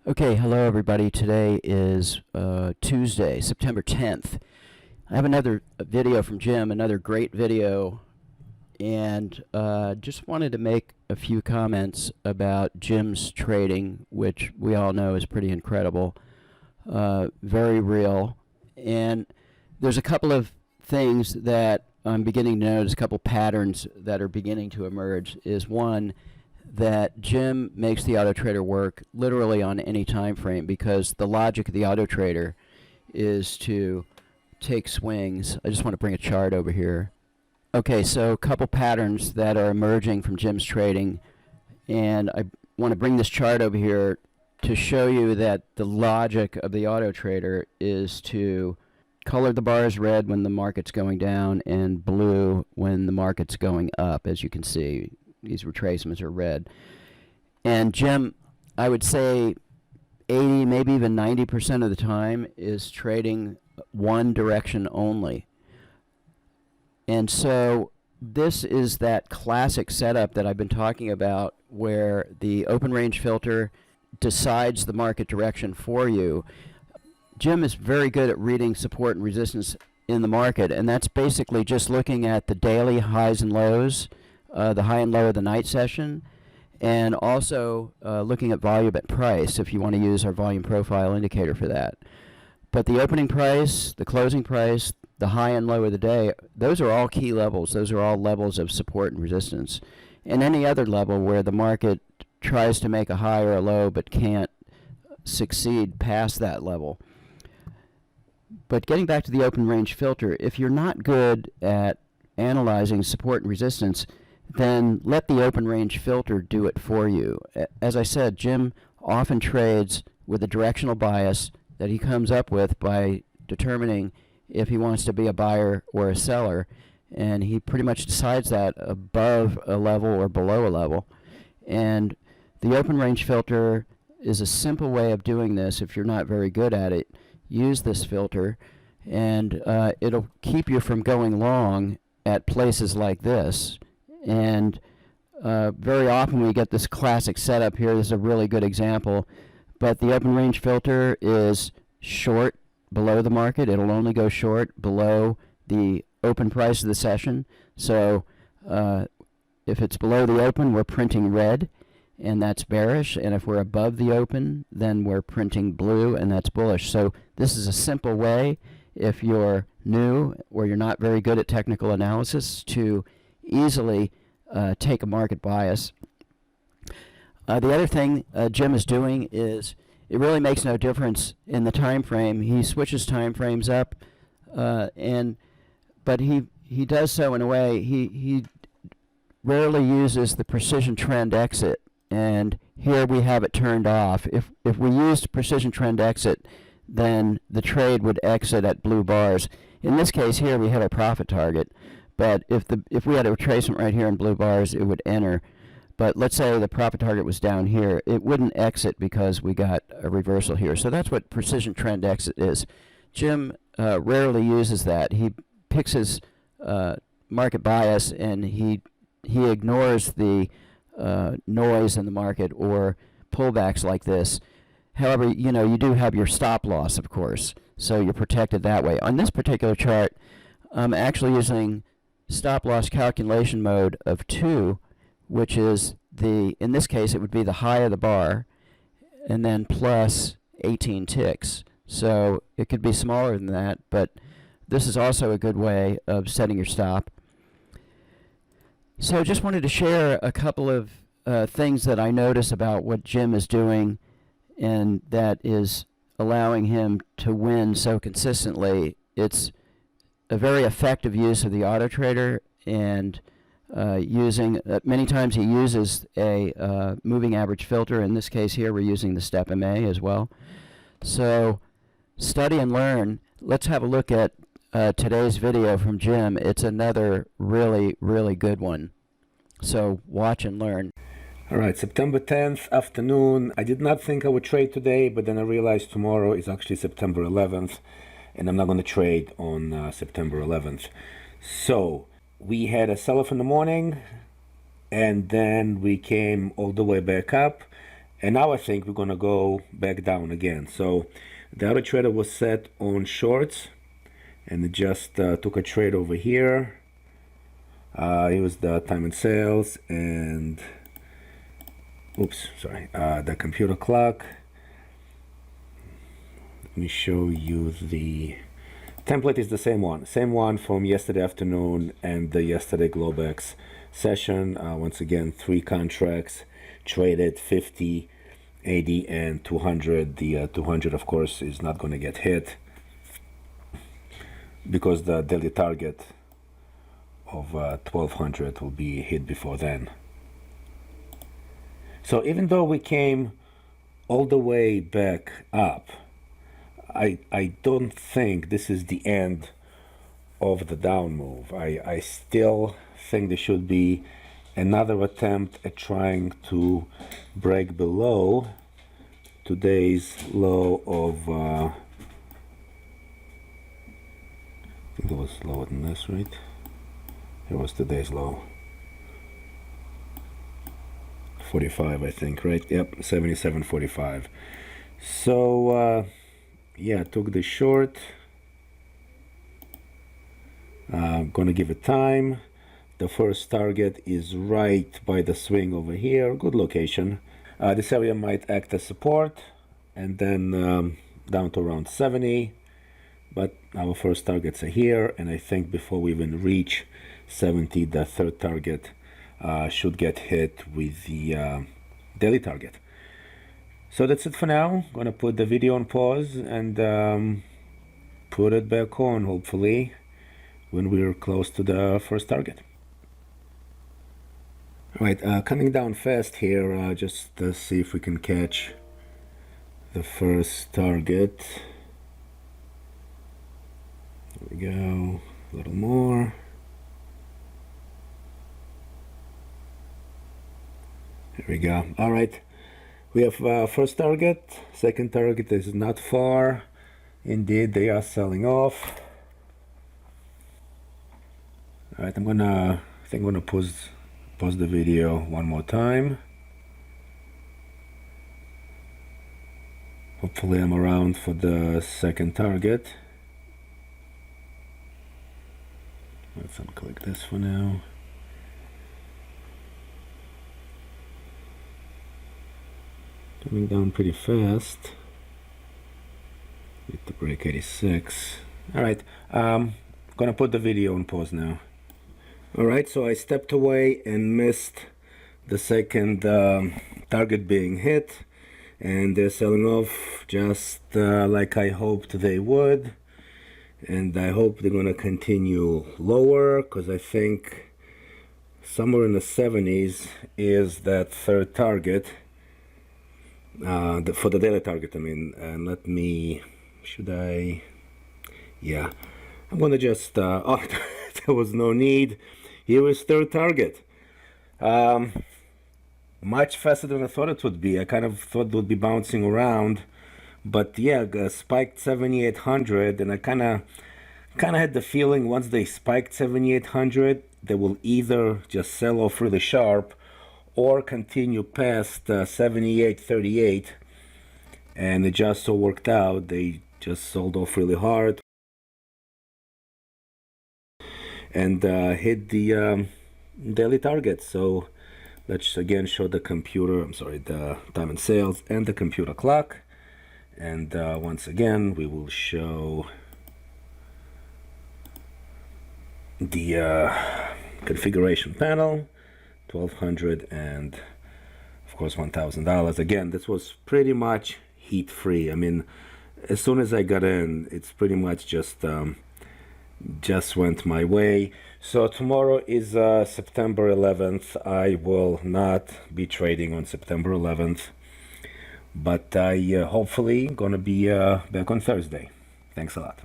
Okay, hello everybody. Today is Tuesday, September 10th. I have another video from Jim, another great video, and just wanted to make a few comments about Jim's trading, which we all know is pretty incredible, very real. And there's a couple of things that I'm beginning to notice, a couple patterns that are beginning to emerge. Is one, that Jim makes the Autotrader work literally on any time frame, because the logic of the Autotrader is to take swings. I just want to bring a chart over here. Okay, so a couple patterns that are emerging from Jim's trading, and I want to bring this chart over here to show you that the logic of the Autotrader is to color the bars red when the market's going down and blue when the market's going up. As you can see, these retracements are red. And Jim, I would say 80, maybe even 90% of the time is trading one direction only. And so this is that classic setup that I've been talking about, where the open range filter decides the market direction for you. Jim is very good at reading support and resistance in the market, and that's basically just looking at the daily highs and lows, the high and low of the night session, and also looking at volume at price if you want to use our volume profile indicator for that. But the opening price, the closing price, the high and low of the day, those are all key levels. Those are all levels of support and resistance. And any other level where the market tries to make a high or a low but can't succeed past that level. But getting back to the open range filter, if you're not good at analyzing support and resistance, then let the open range filter do it for you. As I said, Jim often trades with a directional bias that he comes up with by determining if he wants to be a buyer or a seller, and he pretty much decides that above a level or below a level. And the open range filter is a simple way of doing this. If you're not very good at it, use this filter, and it'll keep you from going long at places like this. And very often we get this classic setup here. This is a really good example. But the open range filter is short below the market. It'll only go short below the open price of the session. So if it's below the open, we're printing red, and that's bearish. And if we're above the open, then we're printing blue, and that's bullish. So this is a simple way, if you're new or you're not very good at technical analysis, to easily take a market bias. The other thing Jim is doing is, it really makes no difference in the time frame. He switches time frames up, but he does so in a way, he rarely uses the precision trend exit, and here we have it turned off. If we used precision trend exit, then the trade would exit at blue bars. In this case here, we hit our profit target, but if we had a retracement right here in blue bars, it would enter. But let's say the profit target was down here, it wouldn't exit because we got a reversal here. So that's what precision trend exit is. Jim rarely uses that. He picks his market bias, and he ignores the noise in the market or pullbacks like this. However, you do have your stop loss, of course, so you're protected that way. On this particular chart, I'm actually using stop loss calculation mode of 2, which is in this case, it would be the high of the bar, and then plus 18 ticks. So it could be smaller than that, but this is also a good way of setting your stop. So I just wanted to share a couple of things that I notice about what Jim is doing, and that is allowing him to win so consistently. It's a very effective use of the Autotrader, and many times he uses a moving average filter. In this case here, we're using the step MA as well. So study and learn. Let's have a look at today's video from Jim. It's another really, really good one. So watch and learn. All right, September 10th afternoon. I did not think I would trade today, but then I realized tomorrow is actually September 11th, and I'm not going to trade on September 11th. So we had a sell-off in the morning, and then we came all the way back up, And now I think we're gonna go back down again. So the Autotrader was set on shorts, and it just took a trade over here. It was the time and sales, and oops, sorry, the computer clock. Let me show you the template. Is the same one from yesterday afternoon and the yesterday Globex session. Once again, 3 contracts traded, 50, 80, and 200. The 200, of course, is not going to get hit because the daily target of 1200 will be hit before then. So even though we came all the way back up, I don't think this is the end of the down move. I still think there should be another attempt at trying to break below today's low of I think it was lower than this, right? It was today's low. 45, I think, right? Yep, 77.45. So yeah, took the short. Gonna give it time. The first target is right by the swing over here. Good location. This area might act as support, and then down to around 70. But our first targets are here, and I think before we even reach 70, the third target should get hit with the daily target. So that's it for now. Gonna put the video on pause and put it back on, hopefully, when we're close to the first target. All right, coming down fast here, just to see if we can catch the first target. There we go, a little more. There we go. All right, we have first target. Second target is not far. Indeed, they are selling off. All right, I think I'm gonna pause the video one more time. Hopefully I'm around for the second target. Let's unclick this for now. Coming down pretty fast. Need to break 86. All right, gonna put the video on pause now. All right, so I stepped away and missed the second target being hit, and they're selling off just like I hoped they would. And I hope they're gonna continue lower, because I think somewhere in the 70s is that third target, for the daily target, I mean. And let me, yeah, I'm gonna just, oh, there was no need. Here is third target. Much faster than I thought it would be. I kind of thought it would be bouncing around, but yeah, spiked 7,800, and I kind of had the feeling once they spiked 7,800, they will either just sell off really sharp or continue past 78.38, and it just so worked out. They just sold off really hard and hit the daily target. So let's again show the computer, the time and sales and the computer clock. And once again, we will show the configuration panel, 1200 and of course $1,000. Again, this was pretty much heat free. I mean, as soon as I got in, it's pretty much just went my way. So tomorrow is September 11th. I will not be trading on September 11th, but I hopefully gonna be back on Thursday. Thanks a lot.